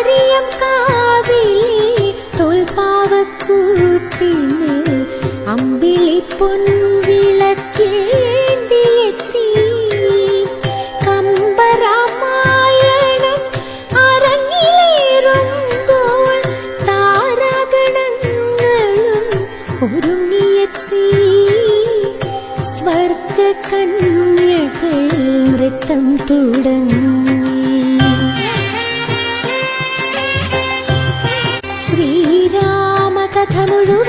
ആരിയം കാവിലെ തോൽപ്പാവക്കൂത്തിന് അമ്പിളി പൊൻവിളക്കേന്തിയെത്തി. കമ്പരാമായണം അരങ്ങിലേറുമ്പോൾ താരാഗണങ്ങളും ഒരുങ്ങിയെത്തി. സ്വർഗകന്യകൾ നൃത്തം തുടങ്ങി. ശ്രീരാമകഥ മുഴുവൻ